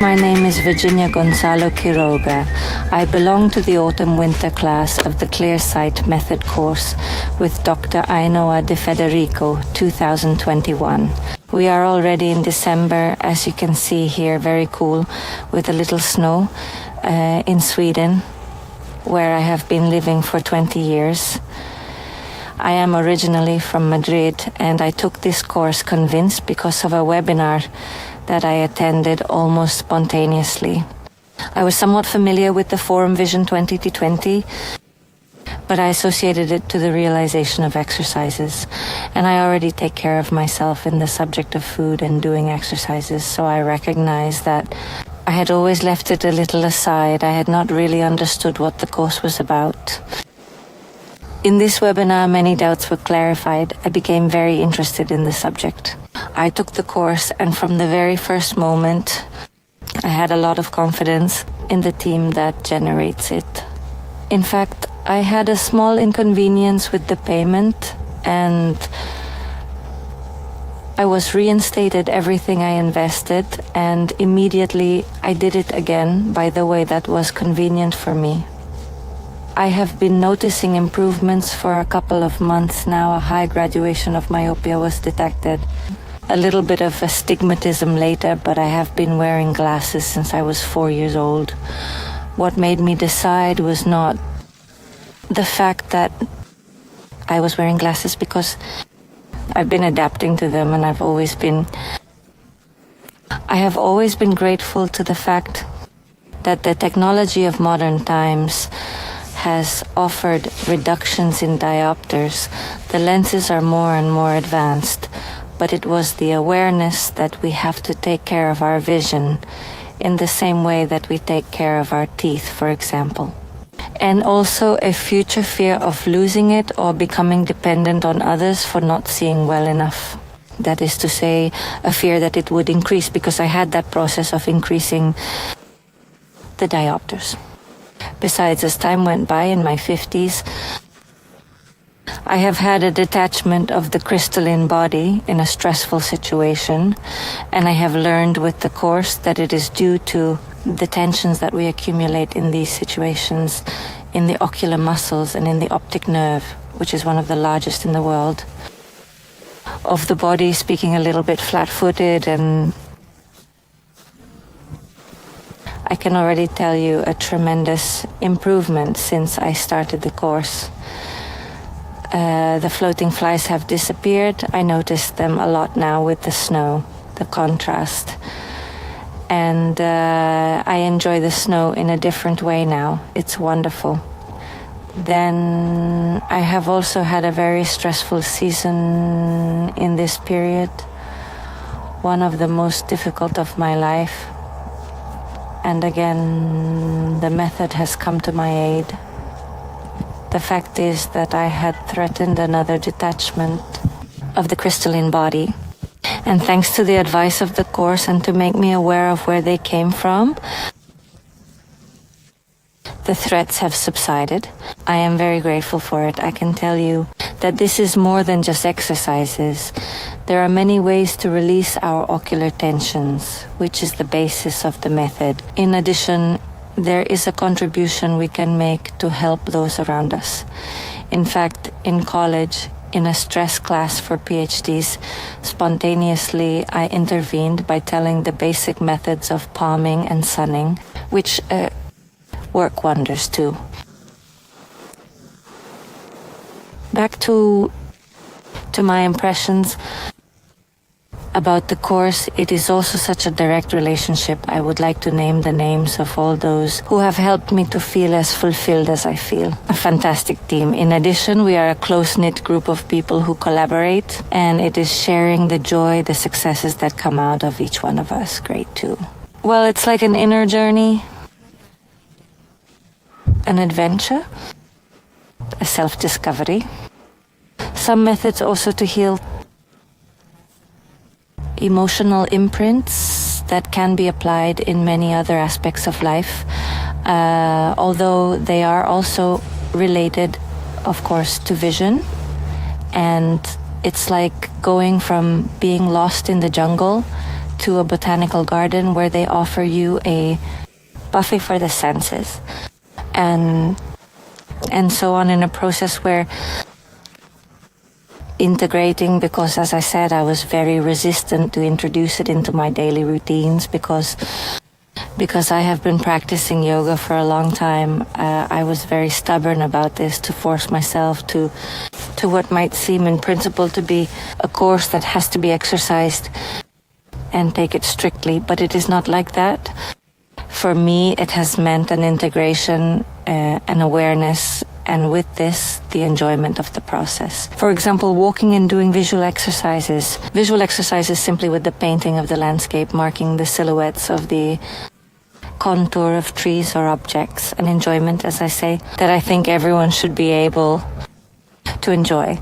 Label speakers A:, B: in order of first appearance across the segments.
A: My name is Virginia Gonzalo Quiroga. I belong to the autumn-winter class of the ClearSight Method course with Dr. Ainhoa de Federico, 2021. We are already in December, as you can see here, very cool, with a little snow in Sweden, where I have been living for 20 years. I am originally from Madrid, and I took this course convinced because of a webinar that I attended almost spontaneously. I was somewhat familiar with the Forum Vision 2020, but I associated it to the realization of exercises. And I already take care of myself in the subject of food and doing exercises, so I recognize that I had always left it a little aside. I had not really understood what the course was about. In this webinar, many doubts were clarified. I became very interested in the subject. I took the course, and from the very first moment, I had a lot of confidence in the team that generates it. In fact, I had a small inconvenience with the payment, and I was reinstated everything I invested, and immediately I did it again by the way that was convenient for me. I have been noticing improvements for a couple of months now. A high graduation of myopia was detected. A little bit of astigmatism later, but I have been wearing glasses since I was 4 years old. What made me decide was not the fact that I was wearing glasses, because I've been adapting to them, and I have always been grateful to the fact that the technology of modern times has offered reductions in diopters. The lenses are more and more advanced, but it was the awareness that we have to take care of our vision in the same way that we take care of our teeth, for example. And also a future fear of losing it or becoming dependent on others for not seeing well enough. That is to say, a fear that it would increase, because I had that process of increasing the diopters. Besides, as time went by in my 50s, I have had a detachment of the crystalline body in a stressful situation, and I have learned with the course that it is due to the tensions that we accumulate in these situations in the ocular muscles and in the optic nerve, which is one of the largest in the world. Of the body, speaking a little bit flat-footed, and I can already tell you a tremendous improvement since I started the course. The floating flies have disappeared. I notice them a lot now with the snow, the contrast. And I enjoy the snow in a different way now. It's wonderful. Then I have also had a very stressful season in this period, one of the most difficult of my life. And again, the method has come to my aid. The fact is that I had threatened another detachment of the crystalline body. And thanks to the advice of the course and to make me aware of where they came from, the threats have subsided. I am very grateful for it. I can tell you that this is more than just exercises. There are many ways to release our ocular tensions, which is the basis of the method. In addition, there is a contribution we can make to help those around us. In fact, in college, in a stress class for PhDs, spontaneously I intervened by telling the basic methods of palming and sunning, which work wonders too. Back to my impressions about the course, it is also such a direct relationship. I would like to name the names of all those who have helped me to feel as fulfilled as I feel. A fantastic team. In addition, we are a close-knit group of people who collaborate, and it is sharing the joy, the successes that come out of each one of us great too. Well, it's like an inner journey, an adventure, a self-discovery. Some methods also to heal emotional imprints that can be applied in many other aspects of life, although they are also related, of course, to vision. And it's like going from being lost in the jungle to a botanical garden where they offer you a buffet for the senses, and so on, in a process where integrating, because as I said, I was very resistant to introduce it into my daily routines because I have been practicing yoga for a long time. I was very stubborn about this, to force myself to what might seem in principle to be a course that has to be exercised and take it strictly, but it is not like that. For me, it has meant an integration, an awareness, and with this, the enjoyment of the process. For example, walking and doing visual exercises. Visual exercises simply with the painting of the landscape, marking the silhouettes of the contour of trees or objects. An enjoyment, as I say, that I think everyone should be able to enjoy.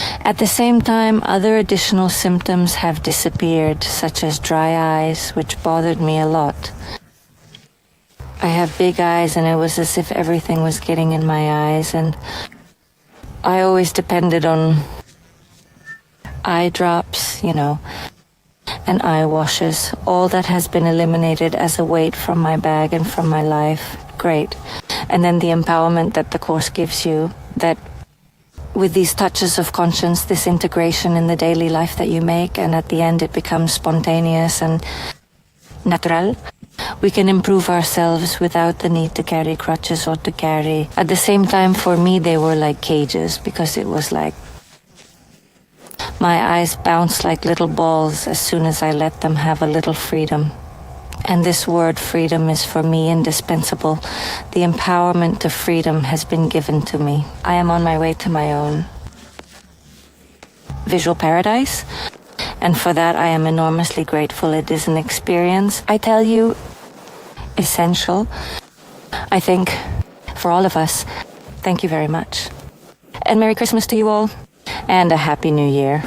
A: At the same time, other additional symptoms have disappeared, such as dry eyes, which bothered me a lot. I have big eyes, and it was as if everything was getting in my eyes, and I always depended on eye drops, and eye washes. All that has been eliminated as a weight from my bag and from my life. Great. And then the empowerment that the course gives you, that with these touches of conscience, this integration in the daily life that you make, and at the end it becomes spontaneous and natural. We can improve ourselves without the need to carry crutches or to carry. At the same time, for me, they were like cages, because it was like my eyes bounced like little balls as soon as I let them have a little freedom. And this word freedom is for me indispensable. The empowerment to freedom has been given to me. I am on my way to my own visual paradise, and for that I am enormously grateful. It is an experience, I tell you, essential, I think, for all of us. Thank you very much. And Merry Christmas to you all, and a Happy New Year.